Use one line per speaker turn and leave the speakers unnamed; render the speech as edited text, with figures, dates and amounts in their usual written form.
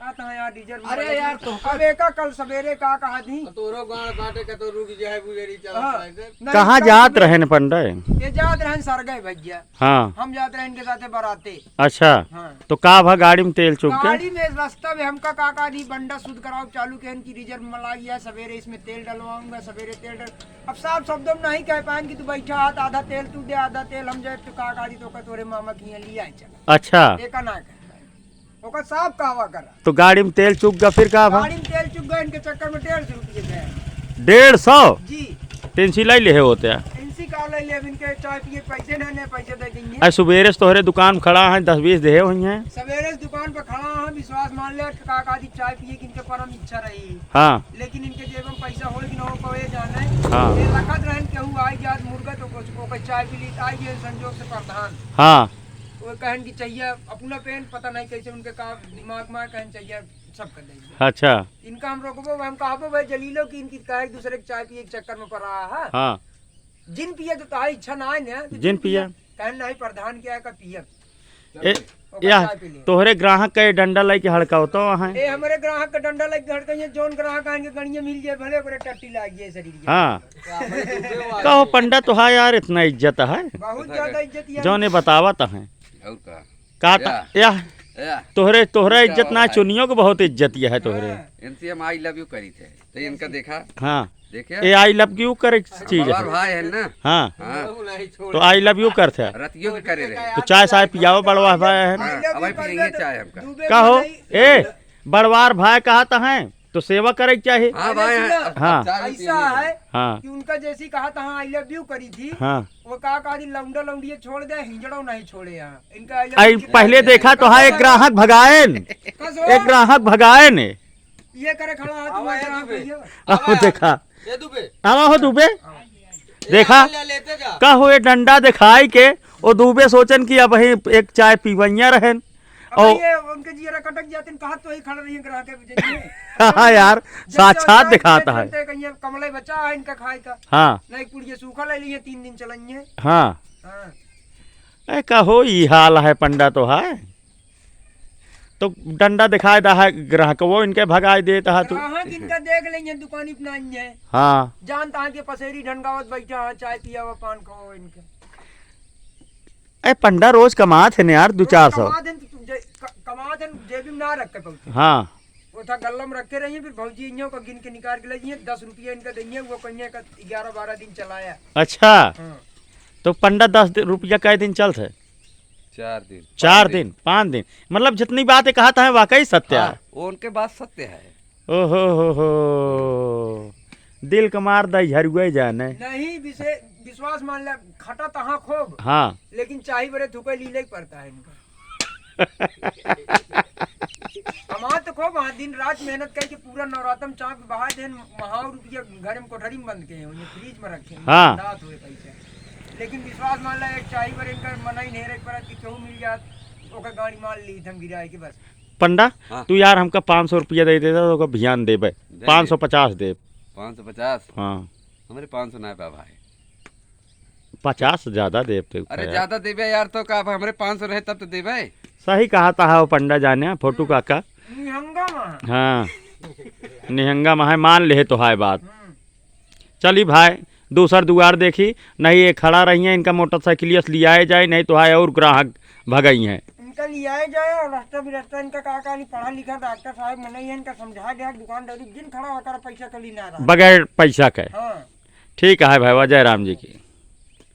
आता है यार डीजल।
अरे यार तो
अब एका कल सवेरे का कहा थी
तोरो गाड़ काटे के तो रुक जाए बुझेरी चल
कहाँ जात रहे न पंडा?
ये जात रहन सर गए भैया।
हाँ
हम जाते रहे इनके साथ बराते।
अच्छा।
हाँ।
तो का भा गाड़ी में तेल चुक के?
गाड़ी में रास्ता में हमका काका दी बंडा शुद्ध कराओ चालू के की रिजर्व मलाई है, सवेरे इसमें तेल डलवाऊंगा, सवेरे तेल डल। अब साफ शब्दों में नहीं कह पाएंगे कि तू बैठा हाथ आधा तेल तू दे आधा तेल हम जाए तो काका दी तो तोरे मामा की यहाँ लिया चला।
अच्छा।
एका ना कर ओका साफ कहवा करा।
तो गाड़ी में तेल चुक गया फिर का भा?
गाड़ी में तेल चुक गए इनके चक्कर में 150 रुपये गए।
150
जी
पेंसिल लाई ले होते हैं।
इनसी का ले ले इनके चाय पिए पैसे नहीं पैसे दे देंगे।
आज सवेरे से तोहरे दुकान खड़ा है 10-20 दे हुई हैं।
सवेरे से दुकान पर खड़ा है विश्वास मान ले काका दी चाय पिए कि इनके परम इच्छा रही।
हाँ
लेकिन इनके जेब में पैसा हो कि ना हो कहे जाने।
हाँ।
ये रखत रहन केहू आई जात मुर्गा तो कुछ को चाय पी ली आई ये संजोग से प्रधान
हाँ
वो कहन की चाहिए अपना पेन पता नहीं कैसे उनके का दिमाग में कहन चाहिए सब कर देंगे।
अच्छा।
इनका हम रोकबो हम कहबो भाई जलीलो कि इनकी कहे दूसरे के चाय पिए के चक्कर में पड़ रहा है।
हाँ
जिन पिए तो ताई इच्छा ना है ना तो
जिन पिए
कहन नहीं प्रधान क्या का पिए
या तोहरे ग्राहक के डंडा लाई के हड़कावतो वहाँ।
ए हमारे ग्राहक का डंडा लग घर कहीं जोन ग्राहक आएंगे गणिया मिल जाए भले ओकरे टट्टी लाग जाए शरीर।
हाँ कहो पंडा तो हाँ यार इतना इज्जत है
बहुत ज्यादा इज्जत है
जो ने बतावत है का तोहरे तोहरा इज्जत ना चुनियों को बहुत इज्जत है तोहरे।
इनसे हम आई लव यू करी थे तो इनका देखा
हाँ
देखे
ये आई लव यू करे चीज है।
भाई है ना।
हाँ
हाँ
तो आई लव यू करते
रतियों की करे रहे
तो चाय साय पियाओ बड़वा भाई है ना।
अब भाई पियेंगे चाय हमका
कहो ए बड़वार भाई कहता है तो सेवा करे चाहिए।
हाँ भाई
हाँ
ऐसा है
हाँ
कि उनका जैसी कहा था आई लव यू करी थी
हाँ
वो कहा लौंडा लौंडिया छोड़ दे हिंजड़ो नहीं छोड़े यहाँ इनका I love
आई
you की
पहले देखा तो हाँ एक ग्राहक भगाएन
कसो,
एक ग्राहक भगाएन
ये करे खड़ा है तुम्हारे ग्राहक भैया।
अब देखा
ये दुबे
आवा हो दुबे देखा
लेते जा
का हो ये डंडा दिखाई के वो दुबे सोचन की अब ही एक चाय पीवैया रहन
अब
और
ये उनके जीरा कटक जाते हैं कहा तो ही खड़ा नहीं ग्राहक के
हाँ यार साक्षात दिखाता है।
कमले बच्चा है इनका खाए का
हाँ
नहीं पुड़िया सूखा ले लिए 3 दिन चलेंगे।
हाँ
हाँ।
ए कहो ये हाल है पंडा तो है तो डंडा दिखाए दा है ग्राहक वो इनके भगाए देता है तू।
ग्राहक इनका देख लेंगे दुकान अपना है
हाँ
जानता है कि पसेरी ढंगावत बैठा है चाय पिया हुआ पान खाओ इनके।
ए पंडा रोज कमात है न यार 200-400।
कमात है जेब में ना रख के पहुंचे
हाँ
वो था गल्ला में रखे रहिए फिर भौजी इन्हों को गिन के निकाल के ले 10 रुपया इनका देंगे वो कन्या का 11-12 दिन चलाया।
अच्छा
हाँ।
तो पंडा 10 रुपया कै दिन चलते? 4 दिन 5 दिन मतलब जितनी बातें कहता है वाकई सत्य है।
वो उनके बात सत्य है।
ओहो हो दिल कमार दई झरुए जाने
नहीं विश्वास मान ले खटा तहाँ खूब
हाँ
लेकिन चाही बड़े थुके लीले ही पड़ता है इनका। कमा तो खूब हाँ दिन रात मेहनत करके पूरा नवरात्रम चाक बहा देन महाव रुपया घर में कोठरी में बंद के हैं फ्रिज में रखे हैं
हाँ।
रात हुए पैसे लेकिन विश्वास मान ला एक चाही बड़े इनका मना ही नहीं रख पड़ा कि क्यों मिल जात ओकर गाड़ी मान ली हम गिराए के बस।
पंडा
हाँ।
तू यार हमका 500 रुपया दे देता तो भियान देबे 550 दे
550
हाँ
हमारे 500 ना पा भाई
50 ज्यादा देते।
अरे ज्यादा देबे यार तो का हमारे 500 रहे तब तो देबे।
सही कहा था वो पंडा जाने फोटो काका
निहंगा में
हाँ निहंगा में है मान ले तो है बात। चली भाई दूसर दुआर देखी नहीं ये खड़ा रही है इनका मोटरसाइकिल लियाए जाए नहीं तो है और ग्राहक भगई है
इनका लियाए जाए और रास्ता भी रास्ता इनका काका नहीं पढ़ा लिखा डॉक्टर साहब मना ही है इनका समझा दिया दुकानदारी जिन खड़ा होकर पैसा कली ना रहा
बगैर पैसा के।
हाँ।
ठीक है भाई जय राम जी की।